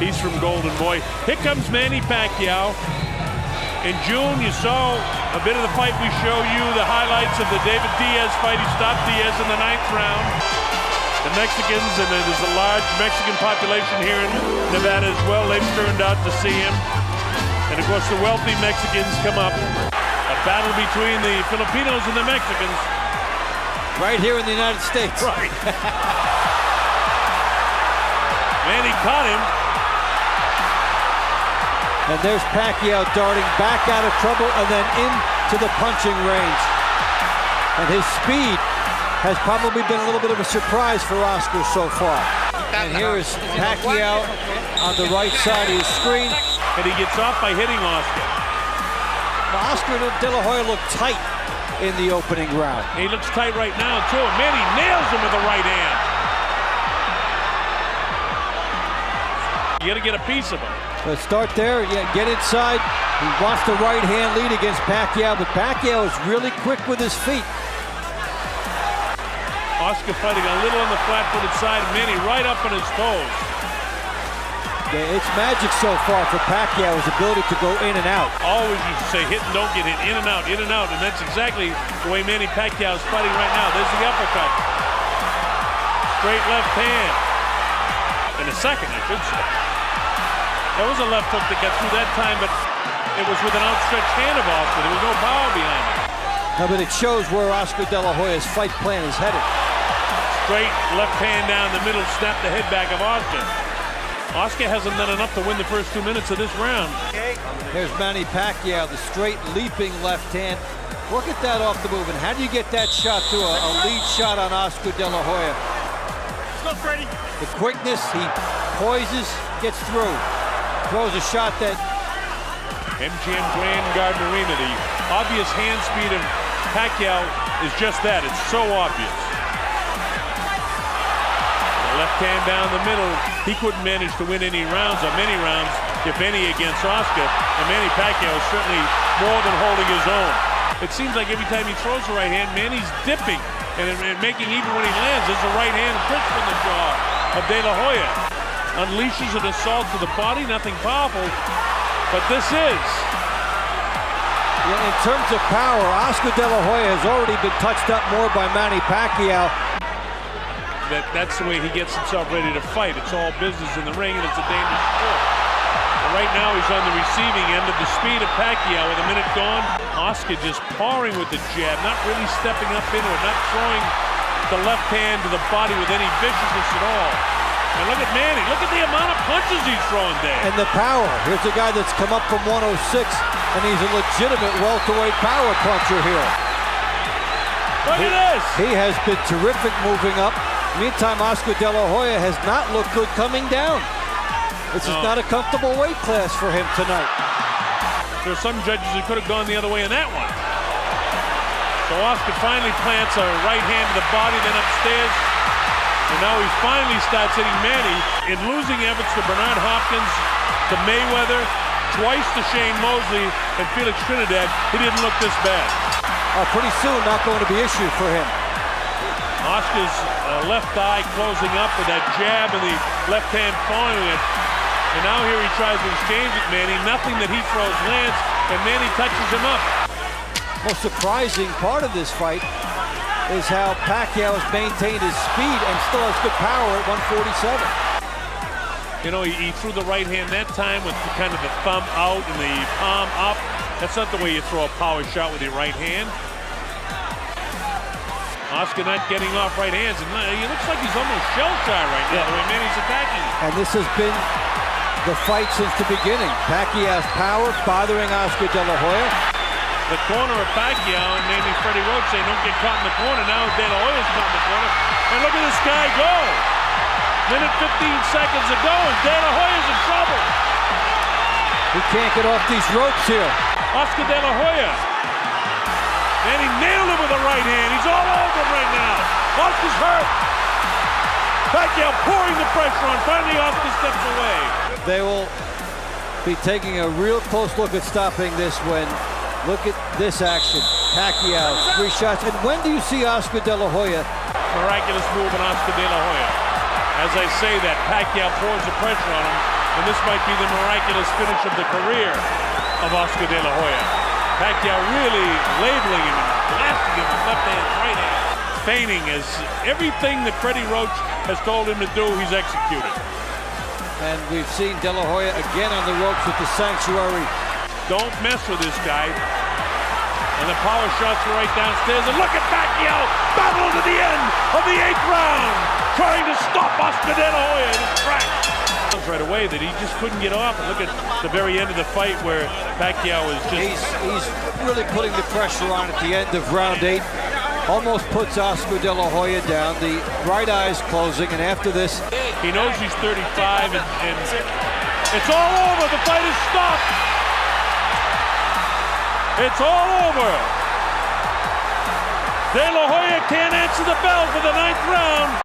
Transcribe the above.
He's from Golden Boy. Here comes Manny Pacquiao. In June, you saw a bit of the fight. We show you the highlights of the David Diaz fight. He stopped Diaz in the 9th round. The Mexicans, and there's a large Mexican population here in Nevada as well, they've turned out to see him. And of course, the wealthy Mexicans come up. A battle between the Filipinos and the Mexicans. Right here in the United States. Right. Manny caught him. And there's Pacquiao darting back out of trouble and then into the punching range. And his speed has probably been a little bit of a surprise for Oscar so far. And here is Pacquiao on the right side of his screen. And he gets off by hitting Oscar. Oscar De La Hoya looked tight in the opening round. He looks tight right now, too. And Manny nails him with the right hand. You got to get a piece of him. Let's start there. Yeah, get inside. He wants the right hand lead against Pacquiao, but Pacquiao is really quick with his feet. Oscar fighting a little on the flat-footed side. Manny right up on his toes. Yeah, it's magic so far for Pacquiao, his ability to go in and out. Always used to say hit and don't get hit, in and out, and that's exactly the way Manny Pacquiao is fighting right now. There's the uppercut. Straight left hand. In a second, I should say. There was a left hook that got through that time, but it was with an outstretched hand of Oscar. There was no power behind it. No, but it shows where Oscar De La Hoya's fight plan is headed. Straight left hand down the middle, snap the head back of Oscar. Oscar hasn't done enough to win the first 2 minutes of this round. There's Manny Pacquiao, the straight leaping left hand. Look at that off the move, and how do you get that shot to a lead shot on Oscar De La Hoya? Let's go, Freddie. The quickness, he poises, gets through. Throws a shot that... MGM Grand Garden Arena, the obvious hand speed of Pacquiao is just that. It's so obvious. The left hand down the middle. He couldn't manage to win any rounds, or many rounds, if any, against Oscar. And Manny Pacquiao is certainly more than holding his own. It seems like every time he throws the right hand, Manny's dipping and making, even when he lands, there's a right hand push from the jaw of De La Hoya. Unleashes an assault to the body, nothing powerful, but this is. Yeah, in terms of power, Oscar De La Hoya has already been touched up more by Manny Pacquiao. That's the way he gets himself ready to fight. It's all business in the ring, and it's a dangerous sport. But right now, he's on the receiving end of the speed of Pacquiao. With a minute gone, Oscar just pouring with the jab, not really stepping up into it, not throwing the left hand to the body with any viciousness at all. And look at Manny. Look at the amount of punches he's throwing there. And the power. Here's a guy that's come up from 106, and he's a legitimate welterweight power puncher here. Look at this. He has been terrific moving up. Meantime, Oscar De La Hoya has not looked good coming down. This is not a comfortable weight class for him tonight. There are some judges who could have gone the other way in that one. So Oscar finally plants a right hand to the body, then upstairs. And now he finally starts hitting Manny in losing efforts to Bernard Hopkins, to Mayweather, twice to Shane Mosley, and Felix Trinidad. He didn't look this bad. Pretty soon, not going to be an issue for him. Oscar's left eye closing up with that jab and the left hand following it. And now here he tries to exchange with Manny. Nothing that he throws lands, and Manny touches him up. Most surprising part of this fight is how Pacquiao has maintained his speed and still has good power at 147. You know, he threw the right hand that time with kind of the thumb out and the palm up. That's not the way you throw a power shot with your right hand. Oscar not getting off right hands, and he looks like he's almost shell-shy right now, the way Manny's attacking him. And this has been the fight since the beginning. Pacquiao's power bothering Oscar De La Hoya. The corner of Pacquiao, and maybe Freddie Roach saying don't get caught in the corner. Now De La Hoya's caught in the corner. And look at this guy go. Minute 15 seconds ago, and De La Hoya's in trouble. He can't get off these ropes here. Oscar De La Hoya. And he nailed him with the right hand. He's all over him right now. Oscar's hurt. Pacquiao pouring the pressure on. Finally, Oscar steps away. They will be taking a real close look at stopping this when look at this action. Pacquiao, 3 shots. And when do you see Oscar De La Hoya? Miraculous move on Oscar De La Hoya. As I say that, Pacquiao pours the pressure on him. And this might be the miraculous finish of the career of Oscar De La Hoya. Pacquiao really labeling him and blasting him with left hand, right hand. Feigning as everything that Freddie Roach has told him to do, he's executed. And we've seen De La Hoya again on the ropes with the sanctuary. Don't mess with this guy. And the power shots are right downstairs. And look at Pacquiao, battle to the end of the 8th round, trying to stop Oscar De La Hoya in his tracks. Right away that he just couldn't get off. And look at the very end of the fight where Pacquiao is just... He's really putting the pressure on at the end of round 8. Almost puts Oscar De La Hoya down. The right eye's closing, and after this... He knows he's 35, and it's all over. The fight is stopped. It's all over. De La Hoya can't answer the bell for the 9th round.